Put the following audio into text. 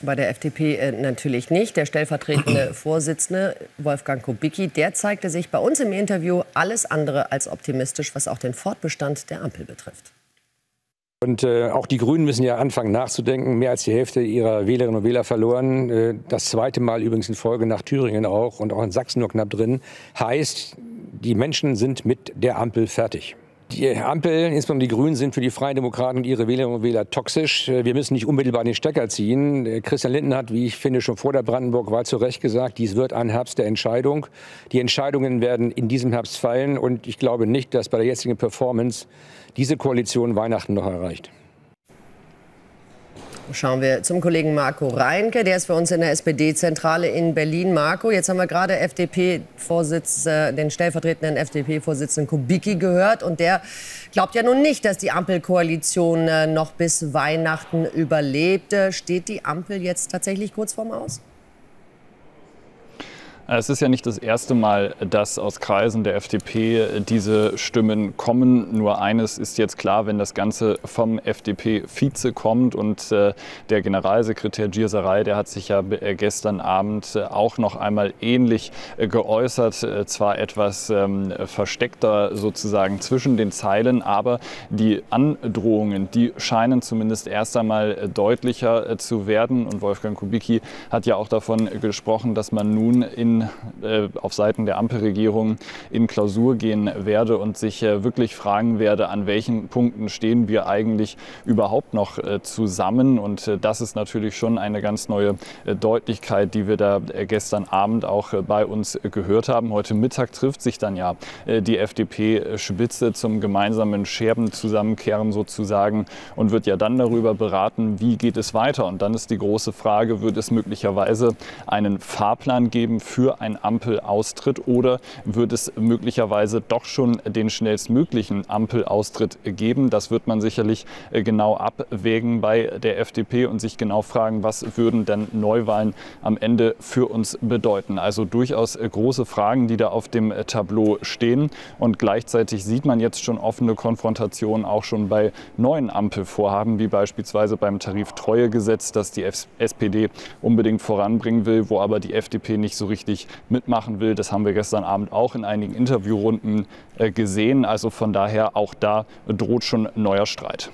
Bei der FDP natürlich nicht. Der stellvertretende Vorsitzende Wolfgang Kubicki, der zeigte sich bei uns im Interview alles andere als optimistisch, was auch den Fortbestand der Ampel betrifft. Und auch die Grünen müssen ja anfangen nachzudenken. Mehr als die Hälfte ihrer Wählerinnen und Wähler verloren. Das zweite Mal übrigens in Folge nach Thüringen auch und auch in Sachsen nur knapp drin. Heißt, die Menschen sind mit der Ampel fertig. Die Ampel, insbesondere die Grünen, sind für die Freien Demokraten und ihre Wählerinnen und Wähler toxisch. Wir müssen nicht unmittelbar den Stecker ziehen. Christian Lindner hat, wie ich finde, schon vor der Brandenburg-Wahl zu Recht gesagt, dies wird ein Herbst der Entscheidung. Die Entscheidungen werden in diesem Herbst fallen. Und ich glaube nicht, dass bei der jetzigen Performance diese Koalition Weihnachten noch erreicht. Schauen wir zum Kollegen Marco Reinke, der ist für uns in der SPD-Zentrale in Berlin. Marco, jetzt haben wir gerade den stellvertretenden FDP-Vorsitzenden Kubicki gehört. Und der glaubt ja nun nicht, dass die Ampelkoalition noch bis Weihnachten überlebt. Steht die Ampel jetzt tatsächlich kurz vorm Aus? Es ist ja nicht das erste Mal, dass aus Kreisen der FDP diese Stimmen kommen. Nur eines ist jetzt klar, wenn das Ganze vom FDP-Vize kommt und der Generalsekretär Gierserei, der hat sich ja gestern Abend auch noch einmal ähnlich geäußert, zwar etwas versteckter sozusagen zwischen den Zeilen, aber die Androhungen, die scheinen zumindest erst einmal deutlicher zu werden. Und Wolfgang Kubicki hat ja auch davon gesprochen, dass man nun auf Seiten der Ampelregierung in Klausur gehen werde und sich wirklich fragen werde, an welchen Punkten stehen wir eigentlich überhaupt noch zusammen. Und das ist natürlich schon eine ganz neue Deutlichkeit, die wir da gestern Abend auch bei uns gehört haben. Heute Mittag trifft sich dann ja die FDP-Spitze zum gemeinsamen Scherbenzusammenkehren sozusagen und wird ja dann darüber beraten, wie geht es weiter. Und dann ist die große Frage, wird es möglicherweise einen Fahrplan geben für ein Ampelaustritt oder wird es möglicherweise doch schon den schnellstmöglichen Ampelaustritt geben? Das wird man sicherlich genau abwägen bei der FDP und sich genau fragen, was würden denn Neuwahlen am Ende für uns bedeuten? Also durchaus große Fragen, die da auf dem Tableau stehen. Und gleichzeitig sieht man jetzt schon offene Konfrontationen auch schon bei neuen Ampelvorhaben, wie beispielsweise beim Tariftreuegesetz, das die SPD unbedingt voranbringen will, wo aber die FDP nicht so richtig mitmachen will. Das haben wir gestern Abend auch in einigen Interviewrunden gesehen. Also von daher auch da droht schon neuer Streit.